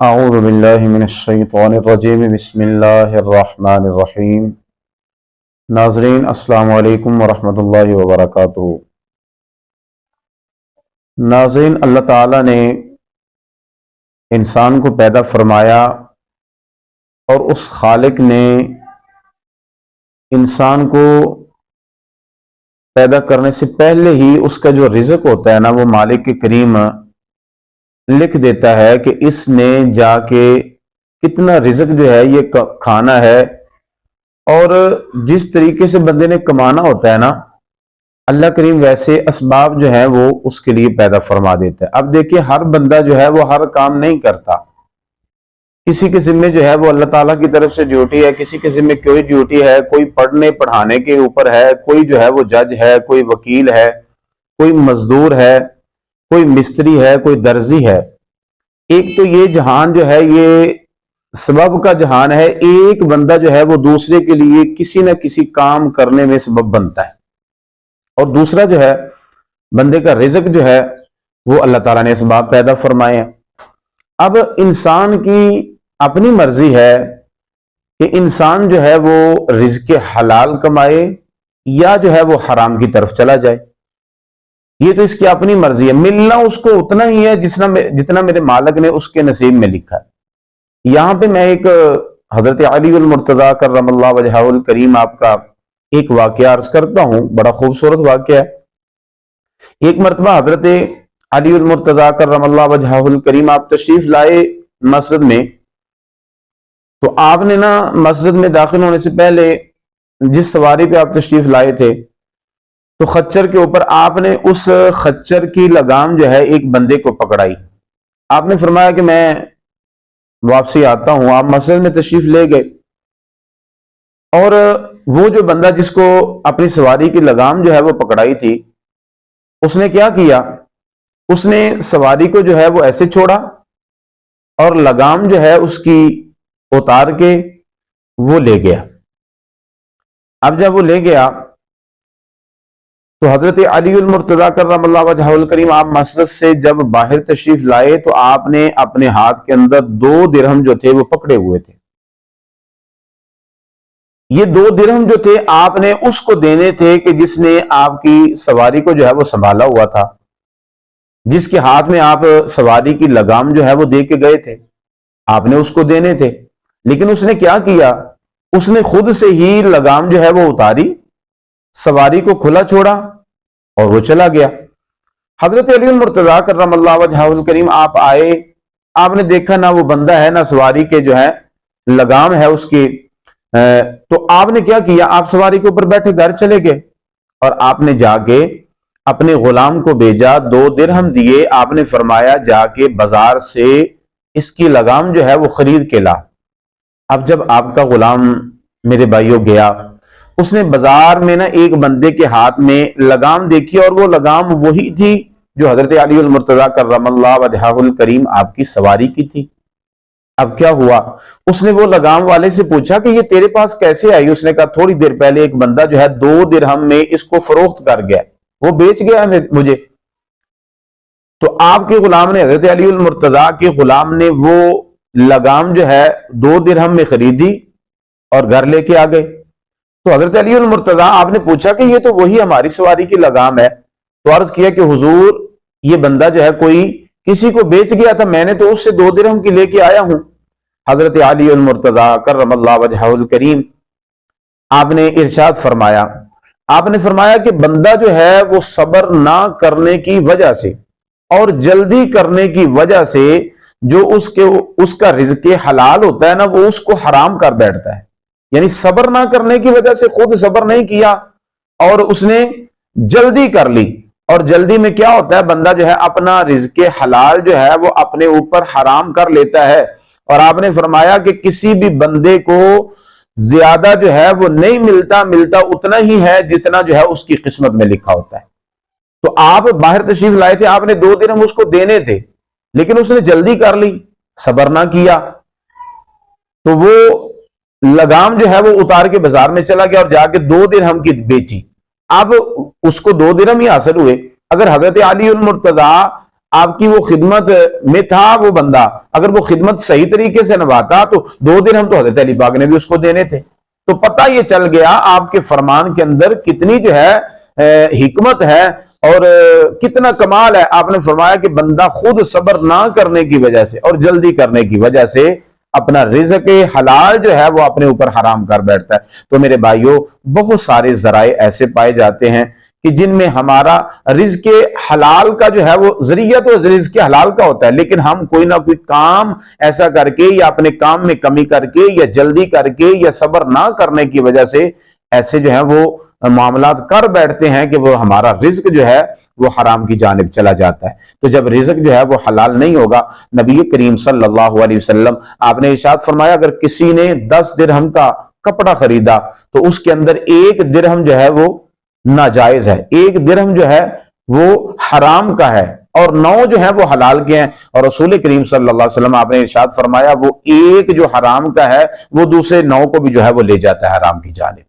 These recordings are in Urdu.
اعوذ باللہ من الشیطان الرجیم بسم اللہ الرحمن الرحیم۔ ناظرین السلام علیکم ورحمۃ اللہ وبرکاتہ۔ ناظرین، اللہ تعالیٰ نے انسان کو پیدا فرمایا اور اس خالق نے انسان کو پیدا کرنے سے پہلے ہی اس کا جو رزق ہوتا ہے نا، وہ مالک کریم لکھ دیتا ہے کہ اس نے جا کے کتنا رزق جو ہے یہ کھانا ہے، اور جس طریقے سے بندے نے کمانا ہوتا ہے نا، اللہ کریم ویسے اسباب جو ہے وہ اس کے لیے پیدا فرما دیتا ہے۔ اب دیکھیے، ہر بندہ جو ہے وہ ہر کام نہیں کرتا، کسی کے ذمہ جو ہے وہ اللہ تعالیٰ کی طرف سے ڈیوٹی ہے، کسی کے ذمہ کوئی ڈیوٹی ہے، کوئی پڑھنے پڑھانے کے اوپر ہے، کوئی جو ہے وہ جج ہے، کوئی وکیل ہے، کوئی مزدور ہے، کوئی مستری ہے، کوئی درزی ہے۔ ایک تو یہ جہان جو ہے یہ سبب کا جہان ہے، ایک بندہ جو ہے وہ دوسرے کے لیے کسی نہ کسی کام کرنے میں سبب بنتا ہے، اور دوسرا جو ہے بندے کا رزق جو ہے وہ اللہ تعالیٰ نے اسباب پیدا فرمائے ہیں۔ اب انسان کی اپنی مرضی ہے کہ انسان جو ہے وہ رزق حلال کمائے یا جو ہے وہ حرام کی طرف چلا جائے، یہ تو اس کی اپنی مرضی ہے۔ ملنا اس کو اتنا ہی ہے جتنا میرے مالک نے اس کے نصیب میں لکھا ہے۔ یہاں پہ میں ایک حضرت علی المرتضیٰ کرم اللہ وجہہ الکریم آپ کا ایک واقعہ عرض کرتا ہوں، بڑا خوبصورت واقعہ ہے۔ ایک مرتبہ حضرت علی المرتضیٰ کرم اللہ وجہہ الکریم آپ تشریف لائے مسجد میں، تو آپ نے نا مسجد میں داخل ہونے سے پہلے جس سواری پہ آپ تشریف لائے تھے، تو خچر کے اوپر آپ نے اس خچر کی لگام جو ہے ایک بندے کو پکڑائی۔ آپ نے فرمایا کہ میں واپسی آتا ہوں۔ آپ مسجد میں تشریف لے گئے، اور وہ جو بندہ جس کو اپنی سواری کی لگام جو ہے وہ پکڑائی تھی، اس نے کیا کیا؟ اس نے سواری کو جو ہے وہ ایسے چھوڑا اور لگام جو ہے اس کی اتار کے وہ لے گیا۔ اب جب وہ لے گیا تو حضرت علی المرتضیٰ کرم اللہ وجہہ الکریم آپ مسجد سے جب باہر تشریف لائے تو آپ نے اپنے ہاتھ کے اندر 2 درہم جو تھے وہ پکڑے ہوئے تھے۔ یہ 2 درہم جو تھے آپ نے اس کو دینے تھے کہ جس نے آپ کی سواری کو جو ہے وہ سنبھالا ہوا تھا، جس کے ہاتھ میں آپ سواری کی لگام جو ہے وہ دے کے گئے تھے، آپ نے اس کو دینے تھے۔ لیکن اس نے کیا کیا؟ اس نے خود سے ہی لگام جو ہے وہ اتاری، سواری کو کھلا چھوڑا اور وہ چلا گیا۔ حضرت علی المرتضیٰ کرم اللہ وجہہ الکریم آپ آئے، آپ نے دیکھا نہ وہ بندہ ہے نہ سواری کے جو ہے لگام ہے اس کی، تو آپ نے کیا کیا؟ آپ سواری کے اوپر بیٹھے گھر چلے گئے، اور آپ نے جا کے اپنے غلام کو بھیجا، 2 درہم دیے، آپ نے فرمایا جا کے بازار سے اس کی لگام جو ہے وہ خرید کے لا۔ اب جب آپ کا غلام میرے بھائیوں گیا، اس نے بازار میں نا ایک بندے کے ہاتھ میں لگام دیکھی، اور وہ لگام وہی تھی جو حضرت علی المرتضیٰ کرم اللہ وجہہ الکریم آپ کی سواری کی تھی۔ اب کیا ہوا؟ اس نے وہ لگام والے سے پوچھا کہ یہ تیرے پاس کیسے آئی؟ اس نے کہا تھوڑی دیر پہلے ایک بندہ جو ہے 2 درہم میں اس کو فروخت کر گیا، وہ بیچ گیا مجھے۔ تو آپ کے غلام نے، حضرت علی المرتضیٰ کے غلام نے وہ لگام جو ہے 2 درہم میں خریدی اور گھر لے کے آ گئے۔ تو حضرت علی المرتضیٰ آپ نے پوچھا کہ یہ تو وہی ہماری سواری کی لگام ہے، تو عرض کیا کہ حضور یہ بندہ جو ہے کوئی کسی کو بیچ گیا تھا، میں نے تو اس سے 2 درہم کی لے کے آیا ہوں۔ حضرت علی المرتضیٰ کرم اللہ وجہہ الکریم آپ نے ارشاد فرمایا، آپ نے فرمایا کہ بندہ جو ہے وہ صبر نہ کرنے کی وجہ سے اور جلدی کرنے کی وجہ سے جو اس کا رزق حلال ہوتا ہے نا، وہ اس کو حرام کر بیٹھتا ہے۔ یعنی صبر نہ کرنے کی وجہ سے خود صبر نہیں کیا اور اس نے جلدی کر لی، اور جلدی میں کیا ہوتا ہے؟ بندہ جو ہے اپنا رزق حلال جو ہے وہ اپنے اوپر حرام کر لیتا ہے۔ اور آپ نے فرمایا کہ کسی بھی بندے کو زیادہ جو ہے وہ نہیں ملتا اتنا ہی ہے جتنا جو ہے اس کی قسمت میں لکھا ہوتا ہے۔ تو آپ باہر تشریف لائے تھے، آپ نے 2 درہم اس کو دینے تھے، لیکن اس نے جلدی کر لی، صبر نہ کیا، تو وہ لگام جو ہے وہ اتار کے بازار میں چلا گیا اور جا کے 2 درہم کی بیچی۔ اب اس کو 2 درہم ہی حاصل ہوئے۔ اگر حضرت علی المرتضیٰ آپ کی وہ خدمت میں تھا وہ بندہ، اگر وہ خدمت صحیح طریقے سے نبھاتا تو 2 درہم تو حضرت علی پاک نے بھی اس کو دینے تھے۔ تو پتہ یہ چل گیا آپ کے فرمان کے اندر کتنی جو ہے حکمت ہے اور کتنا کمال ہے۔ آپ نے فرمایا کہ بندہ خود صبر نہ کرنے کی وجہ سے اور جلدی کرنے کی وجہ سے اپنا رزق حلال جو ہے وہ اپنے اوپر حرام کر بیٹھتا ہے۔ تو میرے بھائیوں، بہت سارے ذرائع ایسے پائے جاتے ہیں کہ جن میں ہمارا رزق حلال کا جو ہے وہ ذریعہ تو رزق حلال کا ہوتا ہے، لیکن ہم کوئی نہ کوئی کام ایسا کر کے یا اپنے کام میں کمی کر کے یا جلدی کر کے یا صبر نہ کرنے کی وجہ سے ایسے جو ہے وہ معاملات کر بیٹھتے ہیں کہ وہ ہمارا رزق جو ہے وہ حرام کی جانب چلا جاتا ہے۔ تو جب رزق جو ہے وہ حلال نہیں ہوگا، نبی کریم صلی اللہ علیہ وسلم آپ نے ارشاد فرمایا اگر کسی نے 10 درہم کا کپڑا خریدا تو اس کے اندر 1 درہم جو ہے وہ ناجائز ہے، 1 درہم جو ہے وہ حرام کا ہے اور 9 جو ہے وہ حلال کے ہیں۔ اور رسول کریم صلی اللہ علیہ وسلم آپ نے ارشاد فرمایا وہ 1 جو حرام کا ہے وہ دوسرے 9 کو بھی جو ہے وہ لے جاتا ہے حرام کی جانب۔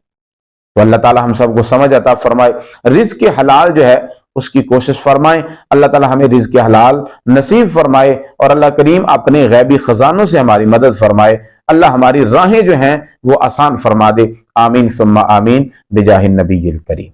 تو اللہ تعالی ہم سب کو سمجھ عطا فرمائے، رزق حلال جو ہے اس کی کوشش فرمائیں، اللہ تعالی ہمیں رزق حلال نصیب فرمائے اور اللہ کریم اپنے غیبی خزانوں سے ہماری مدد فرمائے، اللہ ہماری راہیں جو ہیں وہ آسان فرما دے، آمین ثم آمین بجاہ النبی الکریم۔